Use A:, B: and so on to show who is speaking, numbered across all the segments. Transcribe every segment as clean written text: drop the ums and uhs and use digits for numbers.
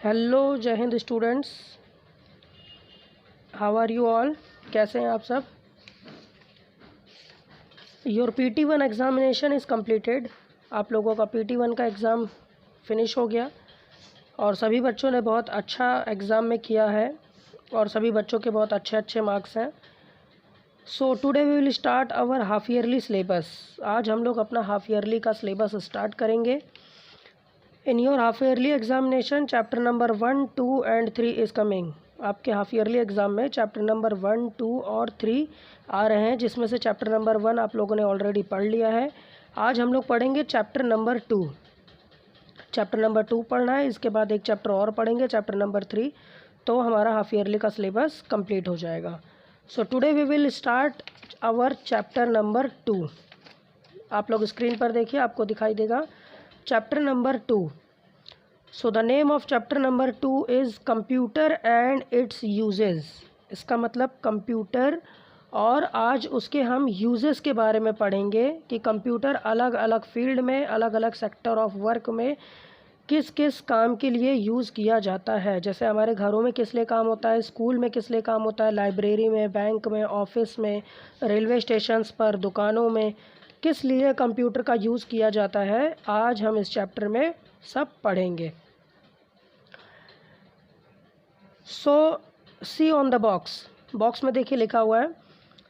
A: Hello जय हिंद students, how are you all. कैसे हैं आप सब। Your PT1 examination is completed. आप लोगों का PT1 का एग्ज़ाम फिनिश हो गया और सभी बच्चों ने बहुत अच्छा एग्ज़ाम में किया है और सभी बच्चों के बहुत अच्छे अच्छे मार्क्स हैं। So today we will start our half yearly syllabus. आज हम लोग अपना हाफ ईयरली का सिलेबस स्टार्ट करेंगे। In your half yearly examination chapter number 1, 2 and 3 is coming. आपके हाफ ईयरली एग्ज़ाम में चैप्टर नंबर 1, 2 और 3 आ रहे हैं, जिसमें से चैप्टर नंबर 1 आप लोगों ने ऑलरेडी पढ़ लिया है। आज हम लोग पढ़ेंगे चैप्टर नंबर 2। चैप्टर नंबर 2 पढ़ना है, इसके बाद एक चैप्टर और पढ़ेंगे चैप्टर नंबर 3, तो हमारा हाफ ईयरली का सिलेबस कंप्लीट हो जाएगा। So today we will start our chapter number 2। आप लोग स्क्रीन पर देखिए, आपको दिखाई देगा chapter number 2। So the name of chapter number 2 is computer and its uses. इसका मतलब कंप्यूटर, और आज उसके हम यूजेस के बारे में पढ़ेंगे कि कंप्यूटर अलग अलग फील्ड में, अलग अलग सेक्टर ऑफ वर्क में किस किस काम के लिए यूज़ किया जाता है। जैसे हमारे घरों में किस लिए काम होता है, स्कूल में किस लिए काम होता है, लाइब्रेरी में, बैंक में, ऑफिस में, रेलवे स्टेशंस पर, दुकानों में किस लिए कंप्यूटर का यूज़ किया जाता है, आज हम इस चैप्टर में सब पढ़ेंगे। So see on the box में देखिए लिखा हुआ है,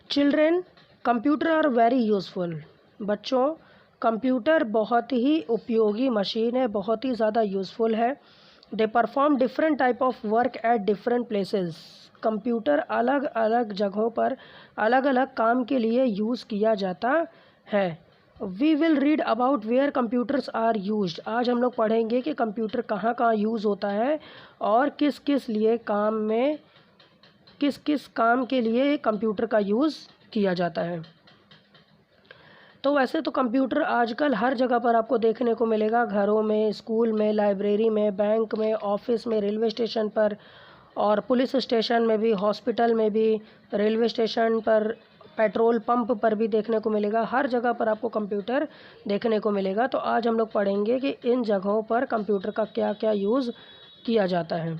A: children computer are very useful. बच्चों, कंप्यूटर बहुत ही उपयोगी मशीन है, बहुत ही ज़्यादा यूज़फुल है। They perform different type of work at different places. Computer अलग अलग जगहों पर अलग अलग काम के लिए यूज़ किया जाता है। We will read about where computers are used. आज हम लोग पढ़ेंगे कि कंप्यूटर कहाँ कहाँ यूज़ होता है और किस किस लिए काम में, किस किस काम के लिए कंप्यूटर का यूज़ किया जाता है। तो वैसे तो कंप्यूटर आजकल हर जगह पर आपको देखने को मिलेगा, घरों में, स्कूल में, लाइब्रेरी में, बैंक में, ऑफिस में, रेलवे स्टेशन पर और पुलिस स्टेशन में भी, हॉस्पिटल में भी, रेलवे स्टेशन पर, पेट्रोल पंप पर भी देखने को मिलेगा। हर जगह पर आपको कंप्यूटर देखने को मिलेगा। तो आज हम लोग पढ़ेंगे कि इन जगहों पर कंप्यूटर का क्या क्या यूज़ किया जाता है।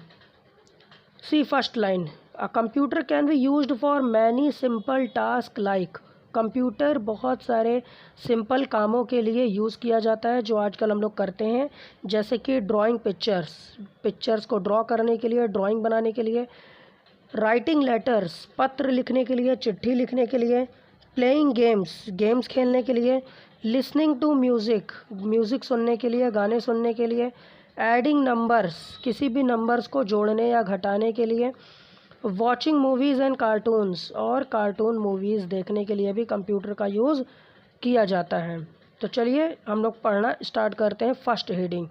A: See first line, a computer can be used for many simple task like. Computer बहुत सारे सिंपल कामों के लिए यूज़ किया जाता है जो आजकल हम लोग करते हैं, जैसे कि ड्राइंग पिक्चर्स को ड्रॉ करने के लिए, ड्राइंग बनाने के लिए, राइटिंग लेटर्स, पत्र लिखने के लिए, चिट्ठी लिखने के लिए, प्लेइंग गेम्स खेलने के लिए, लिसनिंग टू म्यूज़िक सुनने के लिए, गाने सुनने के लिए, एडिंग नंबर्स, किसी भी नंबर्स को जोड़ने या घटाने के लिए, वॉचिंग मूवीज़ एंड कार्टून्स, और कार्टून मूवीज़ देखने के लिए भी कंप्यूटर का यूज़ किया जाता है। तो चलिए हम लोग पढ़ना स्टार्ट करते हैं। First heading,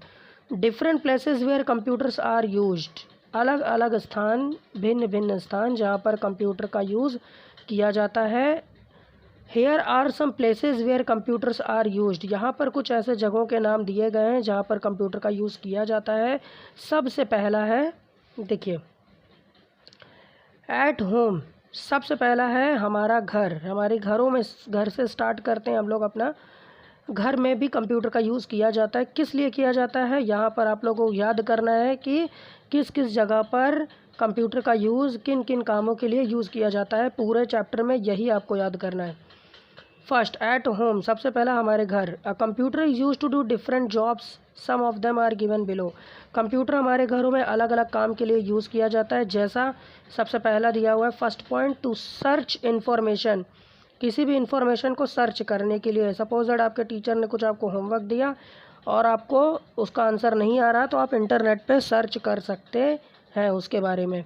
A: different places where computers are used. अलग अलग स्थान, भिन्न भिन्न स्थान जहाँ पर कंप्यूटर का यूज़ किया जाता है। Here are some places where computers are used. यहाँ पर कुछ ऐसे जगहों के नाम दिए गए हैं जहाँ पर कंप्यूटर का यूज़ किया जाता है। सबसे पहला है, देखिए, एट होम। सबसे पहला है हमारा घर। हमारे घरों में, घर से स्टार्ट करते हैं हम लोग अपना। घर में भी कंप्यूटर का यूज़ किया जाता है। किस लिए किया जाता है, यहाँ पर आप लोगों को याद करना है कि किस किस जगह पर कंप्यूटर का यूज़ किन किन कामों के लिए यूज़ किया जाता है। पूरे चैप्टर में यही आपको याद करना है। फर्स्ट, एट होम, सबसे पहला हमारे घर। A computer is use to do different jobs, some of them are given below. Computer हमारे घरों में अलग अलग काम के लिए यूज़ किया जाता है, जैसा सबसे पहला दिया हुआ है first point, to search information. किसी भी इंफॉर्मेशन को सर्च करने के लिए। सपोज दैट आपके टीचर ने कुछ आपको होमवर्क दिया और आपको उसका आंसर नहीं आ रहा, तो आप इंटरनेट पे सर्च कर सकते हैं उसके बारे में।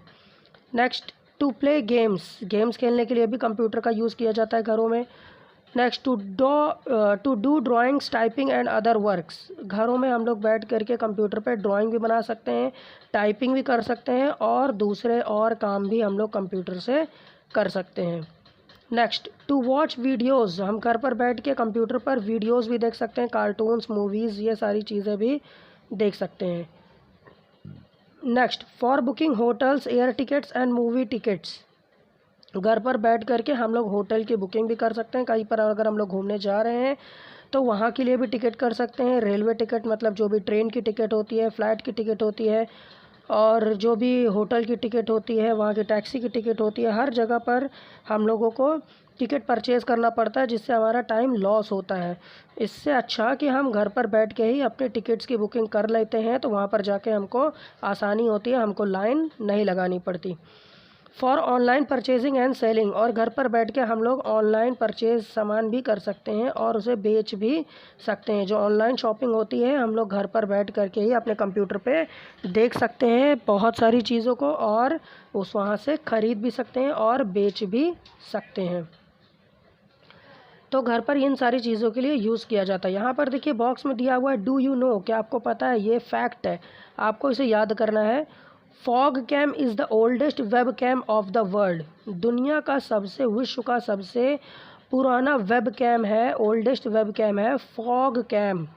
A: नेक्स्ट, टू प्ले गेम्स खेलने के लिए भी कंप्यूटर का यूज़ किया जाता है घरों में। Next, to do drawings, typing and other works. घरों में हम लोग बैठ करके कंप्यूटर पे ड्राइंग भी बना सकते हैं, टाइपिंग भी कर सकते हैं और दूसरे और काम भी हम लोग कंप्यूटर से कर सकते हैं। नेक्स्ट, टू वॉच वीडियोज़, हम घर पर बैठ के कंप्यूटर पर वीडियोज़ भी देख सकते हैं, कार्टून्स, मूवीज़, ये सारी चीज़ें भी देख सकते हैं। Next, for booking hotels, air tickets and movie tickets. घर पर बैठ करके हम लोग होटल की बुकिंग भी कर सकते हैं। कहीं पर अगर हम लोग घूमने जा रहे हैं तो वहाँ के लिए भी टिकट कर सकते हैं। रेलवे टिकट मतलब जो भी ट्रेन की टिकट होती है, फ़्लाइट की टिकट होती है, और जो भी होटल की टिकट होती है, वहाँ की टैक्सी की टिकट होती है, हर जगह पर हम लोगों को टिकट परचेज़ करना पड़ता है, जिससे हमारा टाइम लॉस होता है। इससे अच्छा कि हम घर पर बैठ के ही अपने टिकट्स की बुकिंग कर लेते हैं, तो वहाँ पर जाके हमको आसानी होती है, हमको लाइन नहीं लगानी पड़ती। For online purchasing and selling, और घर पर बैठ के हम लोग ऑनलाइन परचेज सामान भी कर सकते हैं और उसे बेच भी सकते हैं। जो ऑनलाइन शॉपिंग होती है, हम लोग घर पर बैठ करके ही अपने कंप्यूटर पे देख सकते हैं बहुत सारी चीज़ों को, और उस वहाँ से ख़रीद भी सकते हैं और बेच भी सकते हैं। तो घर पर इन सारी चीज़ों के लिए यूज़ किया जाता है। यहाँ पर देखिए बॉक्स में दिया हुआ है डू यू नो, क्या आपको पता है? ये फैक्ट है, आपको इसे याद करना है। Fog cam is the oldest web cam of the world. दुनिया का विश्व का सबसे पुराना वेब कैम है, ओल्डेस्ट वेब कैम है फॉग कैम।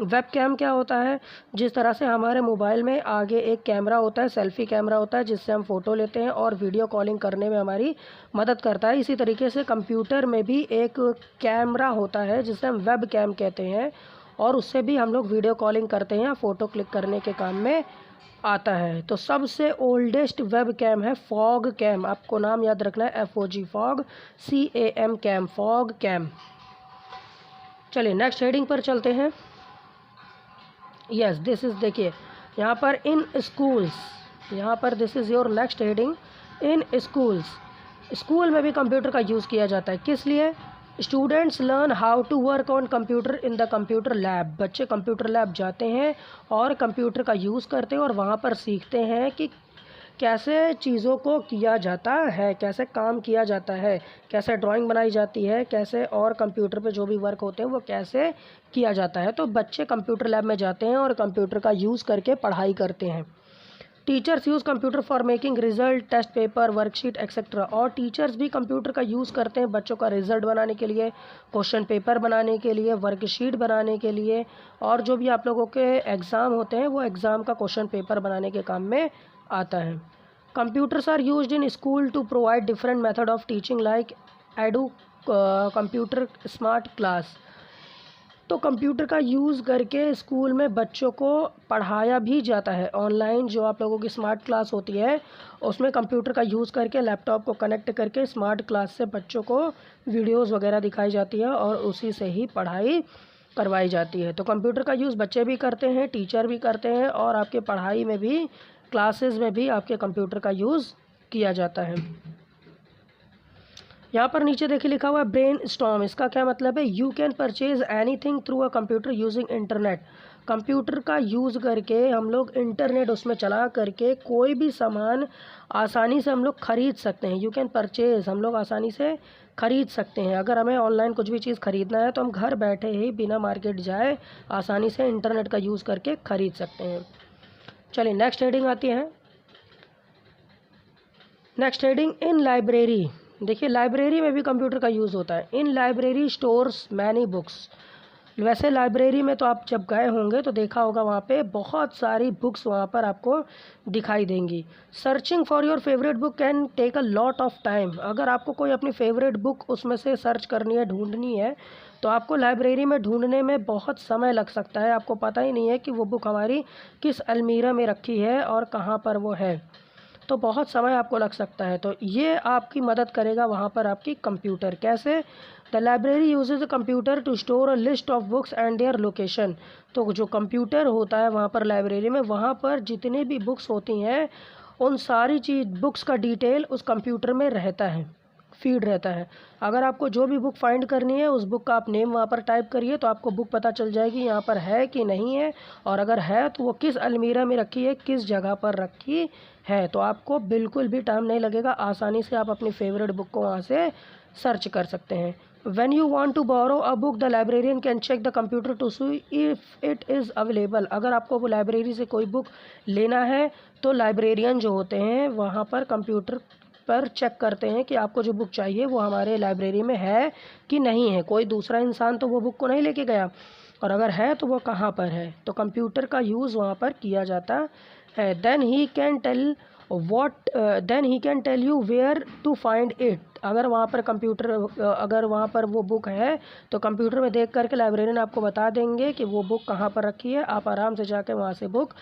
A: वेब कैम क्या होता है? जिस तरह से हमारे मोबाइल में आगे एक कैमरा होता है, सेल्फी कैमरा होता है, जिससे हम फ़ोटो लेते हैं और वीडियो कॉलिंग करने में हमारी मदद करता है। इसी तरीके से कंप्यूटर में भी एक कैमरा होता है जिसे हम वेब कैम कहते हैं, और उससे भी हम लोग वीडियो कॉलिंग करते हैं या फ़ोटो क्लिक करने के काम में आता है। तो सबसे ओल्डेस्ट वेब कैम है फॉग कैम। आपको नाम याद रखना है, FOG, fog, CAM, cam, fog cam. चलिए नेक्स्ट हेडिंग पर चलते हैं। यस, दिस इज़, देखिए यहाँ पर इन स्कूल्स, यहाँ पर this is your next heading, in schools. School में भी कंप्यूटर का यूज़ किया जाता है। किस लिए? Students learn how to work on computer in the computer lab. बच्चे कंप्यूटर लैब जाते हैं और कंप्यूटर का यूज़ करते हैं और वहाँ पर सीखते हैं कि कैसे चीज़ों को किया जाता है, कैसे काम किया जाता है, कैसे ड्राइंग बनाई जाती है, कैसे और कंप्यूटर पे जो भी वर्क होते हैं वो कैसे किया जाता है। तो बच्चे कंप्यूटर लैब में जाते हैं और कंप्यूटर का यूज़ करके पढ़ाई करते हैं। Teachers use computer for making result, test paper, worksheet etcetera. और टीचर्स भी कंप्यूटर का यूज़ करते हैं बच्चों का रिजल्ट बनाने के लिए, क्वेश्चन पेपर बनाने के लिए, वर्कशीट बनाने के लिए, और जो भी आप लोगों के एग्ज़ाम होते हैं वो एग्ज़ाम का क्वेश्चन पेपर बनाने के काम में आता है। Computers are used in school to provide different method of teaching like edu computer smart class. तो कंप्यूटर का यूज़ करके स्कूल में बच्चों को पढ़ाया भी जाता है। ऑनलाइन जो आप लोगों की स्मार्ट क्लास होती है, उसमें कंप्यूटर का यूज़ करके लैपटॉप को कनेक्ट करके स्मार्ट क्लास से बच्चों को वीडियोस वगैरह दिखाई जाती है और उसी से ही पढ़ाई करवाई जाती है। तो कंप्यूटर का यूज़ बच्चे भी करते हैं, टीचर भी करते हैं, और आपके पढ़ाई में भी, क्लासेस में भी आपके कंप्यूटर का यूज़ किया जाता है। यहाँ पर नीचे देखिए लिखा हुआ है ब्रेन स्टॉर्म। इसका क्या मतलब है? You can purchase anything through a computer using internet. Computer का यूज़ करके हम लोग इंटरनेट उसमें चला करके कोई भी सामान आसानी से हम लोग ख़रीद सकते हैं। यू कैन परचेज, हम लोग आसानी से ख़रीद सकते हैं। अगर हमें ऑनलाइन कुछ भी चीज़ ख़रीदना है तो हम घर बैठे ही बिना मार्केट जाए आसानी से इंटरनेट का यूज़ करके ख़रीद सकते हैं। चलिए नेक्स्ट हेडिंग आती है। नेक्स्ट हेडिंग इन लाइब्रेरी। देखिए लाइब्रेरी में भी कंप्यूटर का यूज़ होता है। इन लाइब्रेरी स्टोर्स मैनी बुक्स। वैसे लाइब्रेरी में तो आप जब गए होंगे तो देखा होगा वहाँ पे बहुत सारी बुक्स वहाँ पर आपको दिखाई देंगी। Searching for your favourite book can take a lot of time. अगर आपको कोई अपनी फेवरेट बुक उसमें से सर्च करनी है, ढूंढनी है, तो आपको लाइब्रेरी में ढूंढने में बहुत समय लग सकता है। आपको पता ही नहीं है कि वो बुक हमारी किस अलमीरा में रखी है और कहाँ पर वो है, तो बहुत समय आपको लग सकता है। तो ये आपकी मदद करेगा वहाँ पर आपकी कंप्यूटर। कैसे? The library uses a computer to store a list of books and their location. तो जो कंप्यूटर होता है वहाँ पर लाइब्रेरी में, वहाँ पर जितनी भी बुक्स होती हैं उन सारी बुक्स का डिटेल उस कंप्यूटर में रहता है, फीड रहता है। अगर आपको जो भी बुक फाइंड करनी है उस बुक का आप नेम वहाँ पर टाइप करिए तो आपको बुक पता चल जाएगी यहाँ पर है कि नहीं है, और अगर है तो वो किस अलमीरा में रखी है, किस जगह पर रखी है। तो आपको बिल्कुल भी टाइम नहीं लगेगा, आसानी से आप अपनी फेवरेट बुक को वहाँ से सर्च कर सकते हैं। When you want to borrow a book, the librarian can check the computer to see if it is available. अगर आपको वो लाइब्रेरी से कोई बुक लेना है तो लाइब्रेरियन जो होते हैं वहाँ पर कंप्यूटर पर चेक करते हैं कि आपको जो बुक चाहिए वो हमारे लाइब्रेरी में है कि नहीं है। कोई दूसरा इंसान तो वो बुक को नहीं लेके गया, और अगर है तो वो कहाँ पर है। तो कंप्यूटर का यूज़ वहाँ पर किया जाता है। Then he can tell you where to find it. अगर वहाँ पर अगर वहाँ पर वो बुक है तो कंप्यूटर में देख करके लाइब्रेरियन आपको बता देंगे कि वो बुक कहाँ पर रखी है। आप आराम से जाके वहाँ से बुक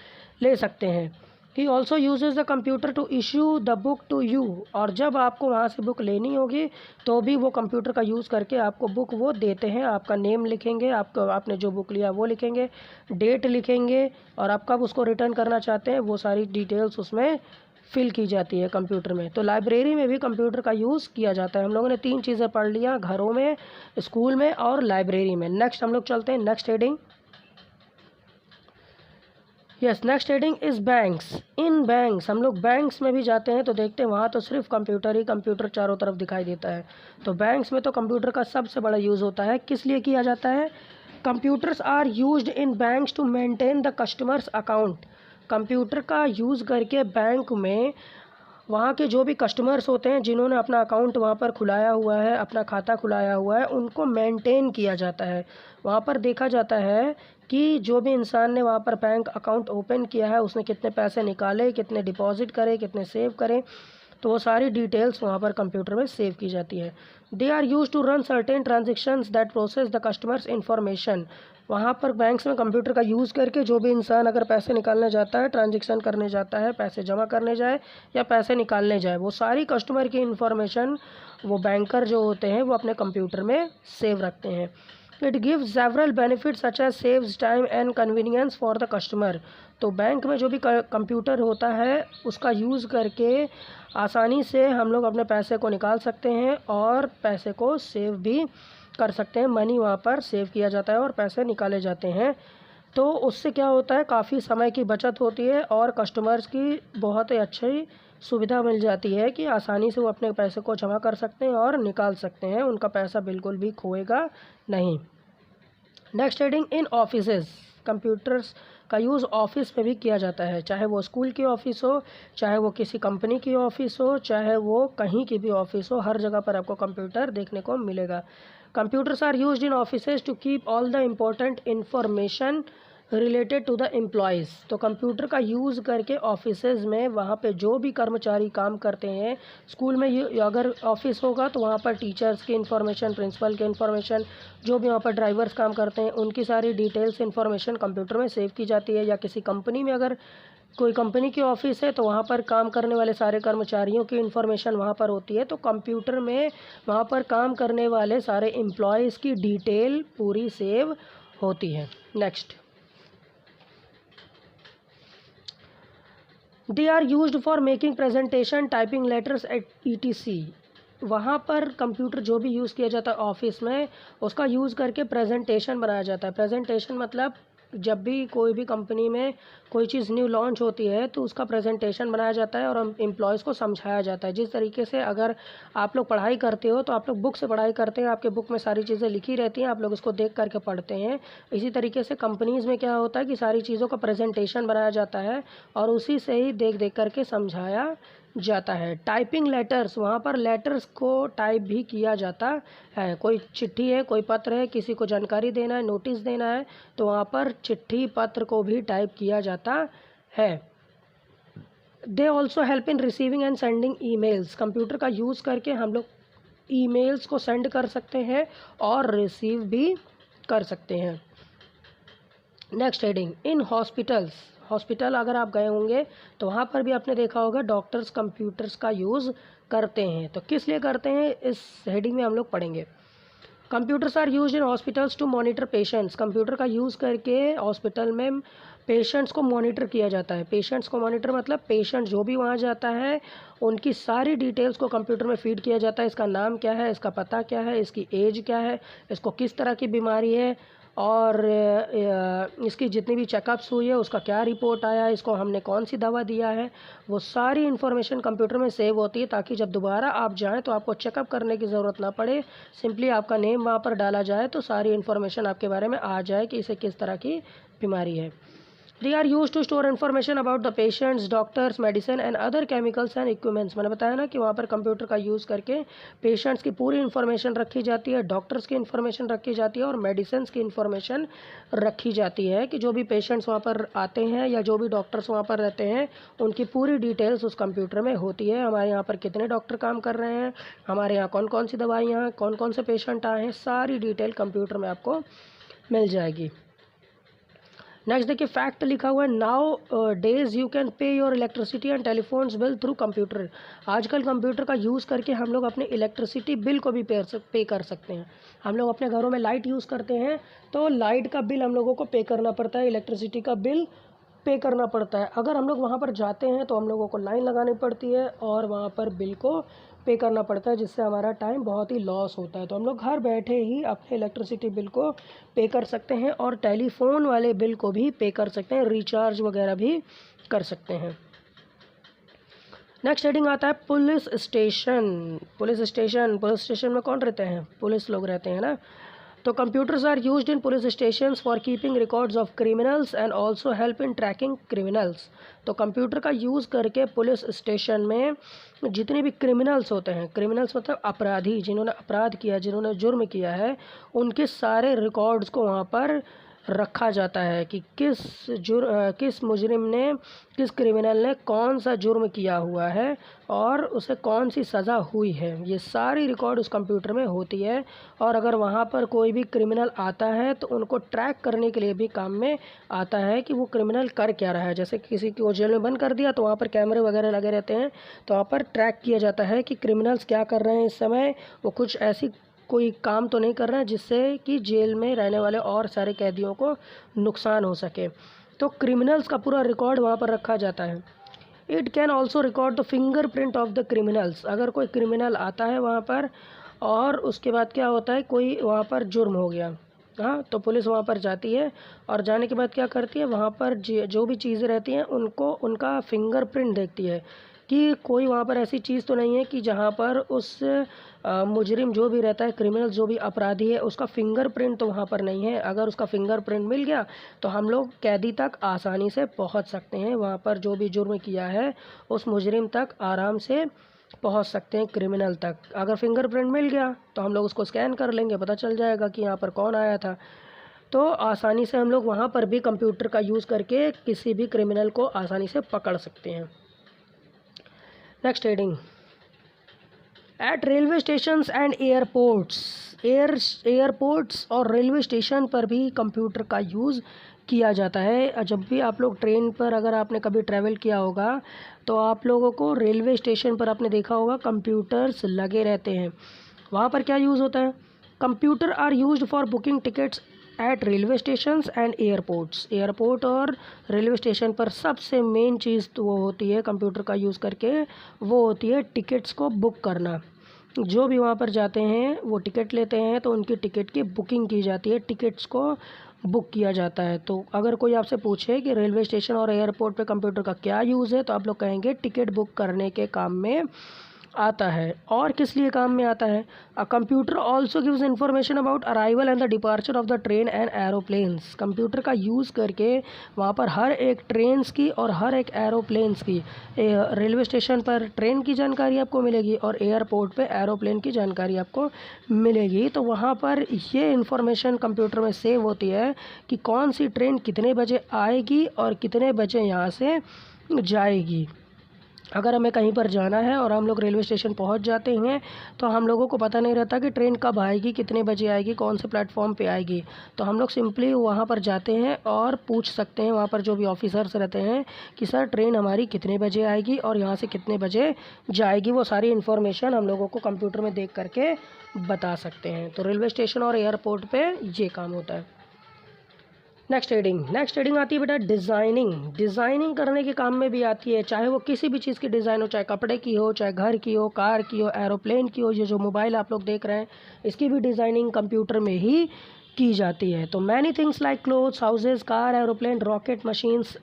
A: ले सकते हैं। He also uses the computer to issue the book to you, और जब आपको वहाँ से बुक लेनी होगी तो भी वो कंप्यूटर का यूज़ करके आपको बुक वो देते हैं। आपका नेम लिखेंगे, आपको आपने जो बुक लिया वो लिखेंगे, डेट लिखेंगे, और आप कब उसको रिटर्न करना चाहते हैं वो सारी डिटेल्स उसमें फिल की जाती है कंप्यूटर में। तो लाइब्रेरी में भी कंप्यूटर का यूज़ किया जाता है। हम लोगों ने 3 चीज़ें पढ़ लिया, घरों में, स्कूल में और लाइब्रेरी में। नेक्स्ट हम लोग चलते हैं next heading. Yes, next heading is banks. In banks, हम लोग बैंक्स में भी जाते हैं तो देखते हैं वहाँ तो सिर्फ कंप्यूटर ही कंप्यूटर चारों तरफ दिखाई देता है। तो बैंक्स में तो कंप्यूटर का सबसे बड़ा यूज़ होता है। किस लिए किया जाता है? Computers are used in banks to maintain the customers account. Computer का यूज़ करके बैंक में वहाँ के जो भी कस्टमर्स होते हैं जिन्होंने अपना अकाउंट वहाँ पर खुलाया हुआ है, अपना खाता खुलाया हुआ है, उनको मेंटेन किया जाता है। वहाँ पर देखा जाता है कि जो भी इंसान ने वहाँ पर बैंक अकाउंट ओपन किया है उसने कितने पैसे निकाले, कितने डिपॉजिट करे, कितने सेव करे, तो वो सारी डिटेल्स वहाँ पर कंप्यूटर में सेव की जाती है। They are use to run certain transactions that process the customers information. वहाँ पर बैंक्स में कंप्यूटर का यूज़ करके जो भी इंसान अगर पैसे निकालने जाता है, ट्रांजेक्शन करने जाता है, पैसे जमा करने जाए या पैसे निकालने जाए, वो सारी कस्टमर की इन्फॉर्मेशन वो बैंकर जो होते हैं वो अपने कंप्यूटर में सेव रखते हैं। It gives several benefits such as saves time and convenience for the customer. तो बैंक में जो भी कंप्यूटर होता है उसका यूज़ करके आसानी से हम लोग अपने पैसे को निकाल सकते हैं और पैसे को सेव भी कर सकते हैं। मनी वहाँ पर सेव किया जाता है और पैसे निकाले जाते हैं। तो उससे क्या होता है, काफ़ी समय की बचत होती है और कस्टमर्स की बहुत ही अच्छी सुविधा मिल जाती है कि आसानी से वो अपने पैसे को जमा कर सकते हैं और निकाल सकते हैं। उनका पैसा बिल्कुल भी खोएगा नहीं। नेक्स्ट हेडिंग, इन ऑफिसेज। कंप्यूटर्स का यूज़ ऑफिस में भी किया जाता है, चाहे वो स्कूल की ऑफ़िस हो, चाहे वो किसी कंपनी की ऑफ़िस हो, चाहे वो कहीं की भी ऑफ़िस हो, हर जगह पर आपको कंप्यूटर देखने को मिलेगा। Computers are used in offices to keep all the important information related to the employees. तो कंप्यूटर का यूज़ करके ऑफिसेज में वहाँ पे जो भी कर्मचारी काम करते हैं, स्कूल में अगर ऑफिस होगा तो वहाँ पर टीचर्स की इन्फॉर्मेशन, प्रिंसिपल की इन्फॉर्मेशन, जो भी वहाँ पर ड्राइवर्स काम करते हैं उनकी सारी डिटेल्स इन्फॉर्मेशन कंप्यूटर में सेव की जाती है। या किसी कंपनी में अगर कोई कंपनी की ऑफ़िस है तो वहाँ पर काम करने वाले सारे कर्मचारियों की इन्फॉर्मेशन वहाँ पर होती है। तो कंप्यूटर में वहाँ पर काम करने वाले सारे एम्प्लॉयज़ की डिटेल पूरी सेव होती है। Next, they are used for making presentation, typing letters et ETC। वहाँ पर कंप्यूटर जो भी यूज़ किया जाता है ऑफिस में उसका यूज़ करके प्रेजेंटेशन बनाया जाता है। प्रेजेंटेशन मतलब जब भी कोई भी कंपनी में कोई चीज़ न्यू लॉन्च होती है तो उसका प्रेजेंटेशन बनाया जाता है और हम एम्प्लॉयज़ को समझाया जाता है। जिस तरीके से अगर आप लोग पढ़ाई करते हो तो आप लोग बुक से पढ़ाई करते हैं, आपके बुक में सारी चीज़ें लिखी रहती हैं, आप लोग उसको देख करके पढ़ते हैं। इसी तरीके से कंपनीज़ में क्या होता है कि सारी चीज़ों का प्रेजेंटेशन बनाया जाता है और उसी से ही देख देख करके समझाया जाता है। टाइपिंग लेटर्स, वहाँ पर लेटर्स को टाइप भी किया जाता है। कोई चिट्ठी है, कोई पत्र है, किसी को जानकारी देना है, नोटिस देना है, तो वहाँ पर चिट्ठी पत्र को भी टाइप किया जाता है। They also help in receiving end sending emails. Computer का यूज़ करके हम लोग ईमेल्स को सेंड कर सकते हैं और रिसीव भी कर सकते हैं। Next heading, in hospitals. Hospital अगर आप गए होंगे तो वहाँ पर भी आपने देखा होगा डॉक्टर्स कंप्यूटर्स का यूज़ करते हैं। तो किस लिए करते हैं इस हेडिंग में हम लोग पढ़ेंगे। Computers are used in hospitals to monitor patients. Computer का यूज़ करके हॉस्पिटल में पेशेंट्स को मॉनिटर किया जाता है। पेशेंट्स को मॉनिटर मतलब पेशेंट जो भी वहाँ जाता है उनकी सारी डिटेल्स को कंप्यूटर में फीड किया जाता है। इसका नाम क्या है, इसका पता क्या है, इसकी एज क्या है, इसको किस तरह की बीमारी है और इसकी जितनी भी चेकअप्स हुई है उसका क्या रिपोर्ट आया है, इसको हमने कौन सी दवा दिया है, वो सारी इन्फॉर्मेशन कंप्यूटर में सेव होती है ताकि जब दोबारा आप जाएं तो आपको चेकअप करने की ज़रूरत ना पड़े। सिंपली आपका नेम वहाँ पर डाला जाए तो सारी इन्फॉर्मेशन आपके बारे में आ जाए कि इसे किस तरह की बीमारी है। They are used to store information about the patients, doctors, medicine and other chemicals and equipments। मैंने बताया ना कि वहाँ पर कंप्यूटर का यूज़ करके पेशेंट्स की पूरी इन्फॉर्मेशन रखी जाती है, डॉक्टर्स की इन्फॉर्मेशन रखी जाती है और मेडिसिन की इन्फॉर्मेशन रखी जाती है कि जो भी पेशेंट्स वहाँ पर आते हैं या जो भी डॉक्टर्स वहाँ पर रहते हैं उनकी पूरी डिटेल्स उस कंप्यूटर में होती है। हमारे यहाँ पर कितने डॉक्टर काम कर रहे हैं, हमारे यहाँ कौन कौन सी दवाइयाँ हैं, कौन कौन से पेशेंट आए हैं, सारी डिटेल कंप्यूटर में आपको मिल जाएगी। नेक्स्ट देखिए फैक्ट लिखा हुआ है, now days you can pay your electricity and telephones bill through computer. आजकल कंप्यूटर का यूज़ करके हम लोग अपने इलेक्ट्रिसिटी बिल को भी पे कर सकते हैं। हम लोग अपने घरों में लाइट यूज़ करते हैं तो लाइट का बिल हम लोगों को पे करना पड़ता है, इलेक्ट्रिसिटी का बिल पे करना पड़ता है। अगर हम लोग वहाँ पर जाते हैं तो हम लोगों को लाइन लगानी पड़ती है और वहाँ पर बिल को पे करना पड़ता है, जिससे हमारा टाइम बहुत ही लॉस होता है। तो हम लोग घर बैठे ही अपने इलेक्ट्रिसिटी बिल को पे कर सकते हैं और टेलीफोन वाले बिल को भी पे कर सकते हैं, रिचार्ज वगैरह भी कर सकते हैं। नेक्स्ट हेडिंग आता है पुलिस स्टेशन। पुलिस स्टेशन में कौन रहते हैं? पुलिस लोग रहते हैं ना। तो computers are used in police stations for keeping records of criminals and also help in tracking criminals. तो कंप्यूटर का यूज़ करके पुलिस स्टेशन में जितने भी क्रिमिनल्स होते हैं, क्रिमिनल्स मतलब अपराधी, जिन्होंने अपराध किया, जिन्होंने जुर्म किया है, उनके सारे रिकॉर्ड्स को वहाँ पर रखा जाता है कि किस मुजरिम ने, किस क्रिमिनल ने कौन सा जुर्म किया हुआ है और उसे कौन सी सज़ा हुई है। ये सारी रिकॉर्ड उस कंप्यूटर में होती है और अगर वहाँ पर कोई भी क्रिमिनल आता है तो उनको ट्रैक करने के लिए भी काम में आता है कि वो क्रिमिनल कर क्या रहा है। जैसे किसी को जेल में बंद कर दिया तो वहाँ पर कैमरे वगैरह लगे रहते हैं, तो वहाँ पर ट्रैक किया जाता है कि क्रिमिनल्स क्या कर रहे हैं इस समय, वो कुछ ऐसी कोई काम तो नहीं कर रहा है जिससे कि जेल में रहने वाले और सारे कैदियों को नुकसान हो सके। तो क्रिमिनल्स का पूरा रिकॉर्ड वहाँ पर रखा जाता है। It can also record the fingerprint of the criminals. अगर कोई क्रिमिनल आता है वहाँ पर और उसके बाद क्या होता है, कोई वहाँ पर जुर्म हो गया, हाँ, तो पुलिस वहाँ पर जाती है और जाने के बाद क्या करती है, वहाँ पर जो भी चीज़ें रहती हैं उनको उनका फिंगरप्रिंट देखती है कि कोई वहाँ पर ऐसी चीज़ तो नहीं है कि जहाँ पर उस मुजरिम जो भी रहता है, क्रिमिनल जो भी अपराधी है, उसका फिंगरप्रिंट तो वहाँ पर नहीं है। अगर उसका फिंगरप्रिंट मिल गया तो हम लोग कैदी तक आसानी से पहुँच सकते हैं। वहाँ पर जो भी जुर्म किया है उस मुजरिम तक आराम से पहुँच सकते हैं, क्रिमिनल तक। अगर फिंगरप्रिंट मिल गया तो हम लोग उसको स्कैन कर लेंगे, पता चल जाएगा कि यहाँ पर कौन आया था। तो आसानी से हम लोग वहाँ पर भी कंप्यूटर का यूज़ करके किसी भी क्रिमिनल को आसानी से पकड़ सकते हैं। Next heading, eight railway stations and airports. Airports और रेलवे स्टेशन पर भी कंप्यूटर का यूज़ किया जाता है। जब भी आप लोग ट्रेन पर, अगर आपने कभी ट्रैवल किया होगा तो आप लोगों को रेलवे स्टेशन पर आपने देखा होगा कंप्यूटर्स लगे रहते हैं। वहाँ पर क्या यूज़ होता है, computer are used for booking tickets at railway stations and airports. Airport और रेलवे स्टेशन पर सबसे मेन चीज़ तो वो होती है कंप्यूटर का यूज़ करके, वो होती है टिकट्स को बुक करना। जो भी वहाँ पर जाते हैं वो टिकट लेते हैं तो उनकी टिकट की बुकिंग की जाती है, टिकट्स को बुक किया जाता है। तो अगर कोई आपसे पूछे कि रेलवे स्टेशन और एयरपोर्ट पे कंप्यूटर का क्या यूज़ है, तो आप लोग कहेंगे टिकट बुक करने के काम में आता है। और किस लिए काम में आता है, a computer also gives information about arrival and the departure of the train and aeroplanes. Computer का यूज़ करके वहाँ पर हर एक ट्रेन्स की और हर एक एरोप्लेन्स की, रेलवे स्टेशन पर ट्रेन की जानकारी आपको मिलेगी और एयरपोर्ट पे एरोप्लेन की जानकारी आपको मिलेगी। तो वहाँ पर ये इन्फॉर्मेशन कंप्यूटर में सेव होती है कि कौन सी ट्रेन कितने बजे आएगी और कितने बजे यहाँ से जाएगी। अगर हमें कहीं पर जाना है और हम लोग रेलवे स्टेशन पहुंच जाते हैं तो हम लोगों को पता नहीं रहता कि ट्रेन कब आएगी, कितने बजे आएगी, कौन से प्लेटफॉर्म पे आएगी। तो हम लोग सिंपली वहां पर जाते हैं और पूछ सकते हैं वहां पर जो भी ऑफिसर्स रहते हैं कि सर ट्रेन हमारी कितने बजे आएगी और यहाँ से कितने बजे जाएगी। वो सारी इन्फॉर्मेशन हम लोगों को कंप्यूटर में देख करके बता सकते हैं। तो रेलवे स्टेशन और एयरपोर्ट पर ये काम होता है। नेक्स्ट हेडिंग आती है बेटा डिज़ाइनिंग करने के काम में भी आती है। चाहे वो किसी भी चीज़ की डिज़ाइन हो, चाहे कपड़े की हो, चाहे घर की हो, कार की हो, एरोप्लेन की हो। ये जो मोबाइल आप लोग देख रहे हैं इसकी भी डिज़ाइनिंग कंप्यूटर में ही की जाती है। तो many things like clothes, houses, car, aeroplane, rocket, machines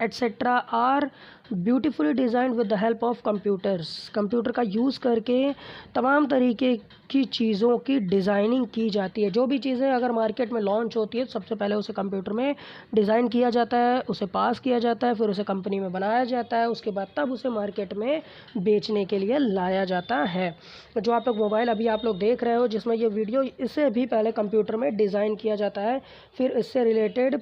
A: etcetera are beautifully designed with the help of computers. Computer का यूज़ करके तमाम तरीके की चीज़ों की डिज़ाइनिंग की जाती है। जो भी चीज़ें अगर मार्केट में लॉन्च होती है सबसे पहले उसे कंप्यूटर में डिज़ाइन किया जाता है, उसे पास किया जाता है, फिर उसे कंपनी में बनाया जाता है, उसके बाद तब उसे मार्केट में बेचने के लिए लाया जाता है। जो आप लोग मोबाइल अभी आप लोग देख रहे हो जिसमें ये वीडियो, इसे भी पहले कंप्यूटर में डिज़ाइन किया जाता है, फिर इससे रिलेटेड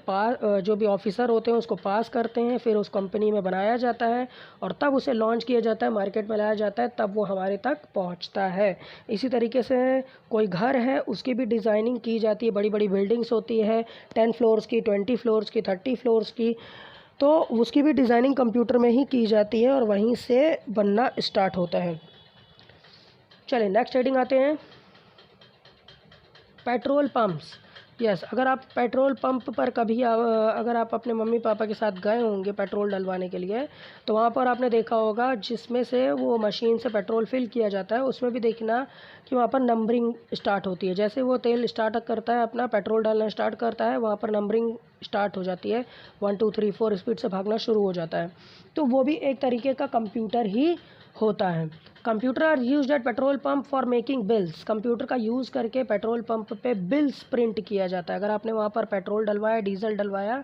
A: जो भी ऑफिसर होते हैं उसको पास करते हैं, फिर उस कंपनी में बनाया जाता है और तब उसे लॉन्च किया जाता है, मार्केट में लाया जाता है, तब वो हमारे तक पहुंचता है। इसी तरीके तरीके से कोई घर है उसकी भी डिज़ाइनिंग की जाती है, बड़ी बड़ी बिल्डिंग्स होती है 10 फ्लोर्स की, 20 फ्लोर्स की, 30 फ्लोर्स की, तो उसकी भी डिज़ाइनिंग कंप्यूटर में ही की जाती है और वहीं से बनना स्टार्ट होता है। चलिए नेक्स्ट हेडिंग आते हैं, पेट्रोल पम्प्स। यस, अगर आप पेट्रोल पंप पर कभी अगर आप अपने मम्मी पापा के साथ गए होंगे पेट्रोल डलवाने के लिए, तो वहाँ पर आपने देखा होगा जिसमें से वो मशीन से पेट्रोल फिल किया जाता है, उसमें भी देखना कि वहाँ पर नंबरिंग स्टार्ट होती है। जैसे वो तेल स्टार्ट करता है, अपना पेट्रोल डालना स्टार्ट करता है, वहाँ पर नंबरिंग स्टार्ट हो जाती है, 1 2 3 4 स्पीड से भागना शुरू हो जाता है। तो वो भी एक तरीके का कंप्यूटर ही होता है। Computer are used at petrol pump for making bills. Computer का यूज़ करके पेट्रोल पंप पे बिल्स प्रिंट किया जाता है। अगर आपने वहाँ पर पेट्रोल डलवाया, डीजल डलवाया,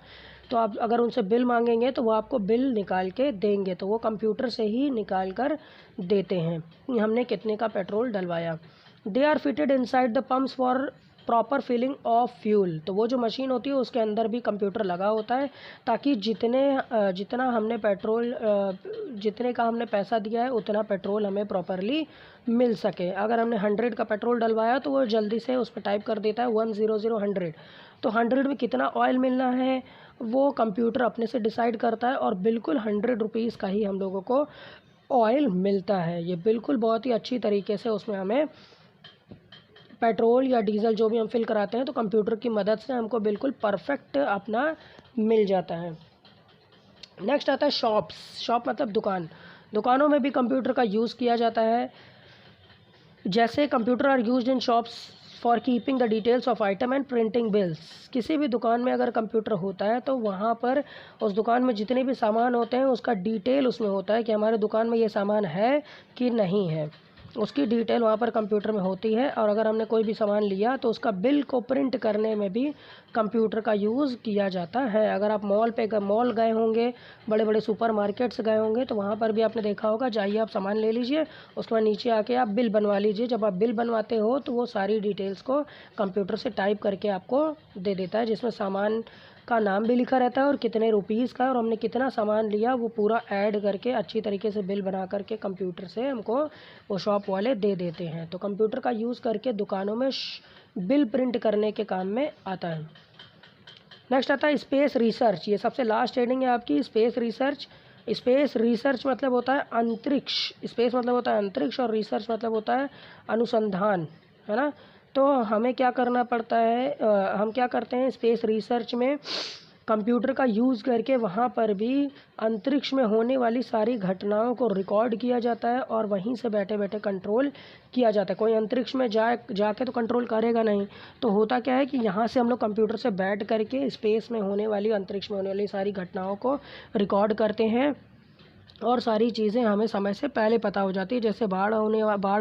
A: तो आप अगर उनसे बिल मांगेंगे तो वो आपको बिल निकाल के देंगे, तो वो कंप्यूटर से ही निकाल कर देते हैं कि हमने कितने का पेट्रोल डलवाया। They are fitted inside the pumps for proper filling of fuel. तो वो जो मशीन होती है उसके अंदर भी कंप्यूटर लगा होता है, ताकि जितना हमने पेट्रोल जितने का हमने पैसा दिया है उतना पेट्रोल हमें प्रॉपरली मिल सके। अगर हमने 100 का पेट्रोल डलवाया तो वो जल्दी से उस पर टाइप कर देता है 100 तो 100 में कितना ऑयल मिलना है वो कंप्यूटर अपने से डिसाइड करता है, और बिल्कुल 100 रुपीज़ का ही हम लोगों को ऑयल मिलता है। ये बिल्कुल बहुत ही अच्छी तरीके से उसमें हमें पेट्रोल या डीज़ल जो भी हम फिल कराते हैं तो कंप्यूटर की मदद से हमको बिल्कुल परफेक्ट अपना मिल जाता है। नेक्स्ट आता है शॉप्स। शॉप मतलब दुकान। दुकानों में भी कंप्यूटर का यूज़ किया जाता है। जैसे computer are used in shops for keeping the details of item and printing bills. किसी भी दुकान में अगर कंप्यूटर होता है तो वहाँ पर उस दुकान में जितने भी सामान होते हैं उसका डिटेल उसमें होता है कि हमारे दुकान में ये सामान है कि नहीं है, उसकी डिटेल वहाँ पर कंप्यूटर में होती है। और अगर हमने कोई भी सामान लिया तो उसका बिल को प्रिंट करने में भी कंप्यूटर का यूज़ किया जाता है। अगर आप मॉल गए होंगे, बड़े बड़े सुपर मार्केट्स गए होंगे, तो वहाँ पर भी आपने देखा होगा, जाइए आप सामान ले लीजिए, उसके बाद नीचे आके आप बिल बनवा लीजिए। जब आप बिल बनवाते हो तो वो सारी डिटेल्स को कंप्यूटर से टाइप करके आपको दे देता है, जिसमें सामान का नाम भी लिखा रहता है और कितने रुपीज़ का और हमने कितना सामान लिया वो पूरा ऐड करके अच्छी तरीके से बिल बना करके कंप्यूटर से हमको वो शॉप वाले दे देते हैं। तो कंप्यूटर का यूज़ करके दुकानों में बिल प्रिंट करने के काम में आता है। नेक्स्ट आता है स्पेस रिसर्च। ये सबसे लास्ट हेडिंग है आपकी, स्पेस रिसर्च। स्पेस रिसर्च मतलब होता है अंतरिक्ष। स्पेस मतलब होता है अंतरिक्ष और रिसर्च मतलब होता है अनुसंधान, है ना। तो हमें क्या करना पड़ता है, हम क्या करते हैं स्पेस रिसर्च में, कंप्यूटर का यूज़ करके वहाँ पर भी अंतरिक्ष में होने वाली सारी घटनाओं को रिकॉर्ड किया जाता है और वहीं से बैठे बैठे कंट्रोल किया जाता है। कोई अंतरिक्ष में जाके तो कंट्रोल करेगा नहीं, तो होता क्या है कि यहाँ से हम लोग कंप्यूटर से बैठ करके स्पेस में होने वाली, अंतरिक्ष में होने वाली सारी घटनाओं को रिकॉर्ड करते हैं और सारी चीज़ें हमें समय से पहले पता हो जाती है। जैसे बाढ़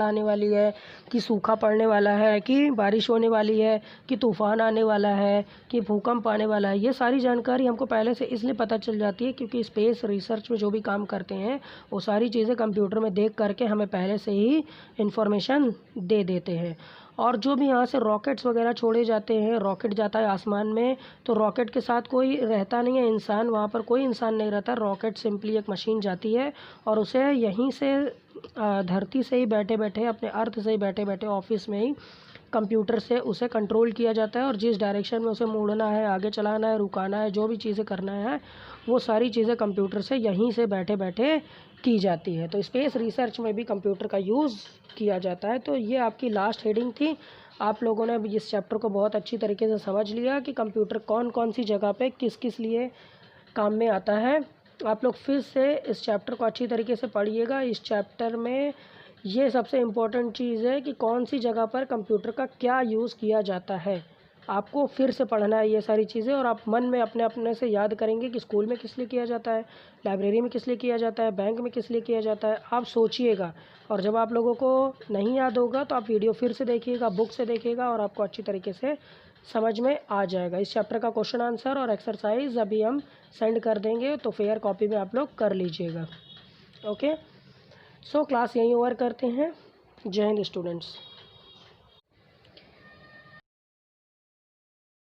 A: आने वाली है, कि सूखा पड़ने वाला है, कि बारिश होने वाली है, कि तूफ़ान आने वाला है, कि भूकंप आने वाला है। ये सारी जानकारी हमको पहले से इसलिए पता चल जाती है क्योंकि स्पेस रिसर्च में जो भी काम करते हैं वो सारी चीज़ें कंप्यूटर में देख करके हमें पहले से ही इन्फॉर्मेशन दे देते हैं। और जो भी यहाँ से रॉकेट्स वगैरह छोड़े जाते हैं, रॉकेट जाता है आसमान में, तो रॉकेट के साथ कोई रहता नहीं है इंसान, वहाँ पर कोई इंसान नहीं रहता। रॉकेट सिंपली एक मशीन जाती है और उसे यहीं से धरती से ही बैठे बैठे, अपने अर्थ से ही बैठे बैठे ऑफिस में ही कंप्यूटर से उसे कंट्रोल किया जाता है और जिस डायरेक्शन में उसे मोड़ना है, आगे चलाना है, रुकाना है, जो भी चीज़ें करना है वो सारी चीज़ें कंप्यूटर से यहीं से बैठे बैठे की जाती है। तो स्पेस रिसर्च में भी कंप्यूटर का यूज़ किया जाता है। तो ये आपकी लास्ट हेडिंग थी। आप लोगों ने इस चैप्टर को बहुत अच्छी तरीके से समझ लिया कि कंप्यूटर कौन कौन सी जगह पे किस किस लिए काम में आता है। आप लोग फिर से इस चैप्टर को अच्छी तरीके से पढ़िएगा। इस चैप्टर में ये सबसे इम्पोर्टेंट चीज़ है कि कौन सी जगह पर कंप्यूटर का क्या यूज़ किया जाता है। आपको फिर से पढ़ना है ये सारी चीज़ें और आप मन में अपने अपने से याद करेंगे कि स्कूल में किस लिए किया जाता है, लाइब्रेरी में किस लिए किया जाता है, बैंक में किस लिए किया जाता है। आप सोचिएगा और जब आप लोगों को नहीं याद होगा तो आप वीडियो फिर से देखिएगा, बुक से देखिएगा और आपको अच्छी तरीके से समझ में आ जाएगा। इस चैप्टर का क्वेश्चन आंसर और एक्सरसाइज अभी हम सेंड कर देंगे, तो फेयर कॉपी में आप लोग कर लीजिएगा। ओके, सो क्लास यहीं ओवर करते हैं। जय हिंद स्टूडेंट्स।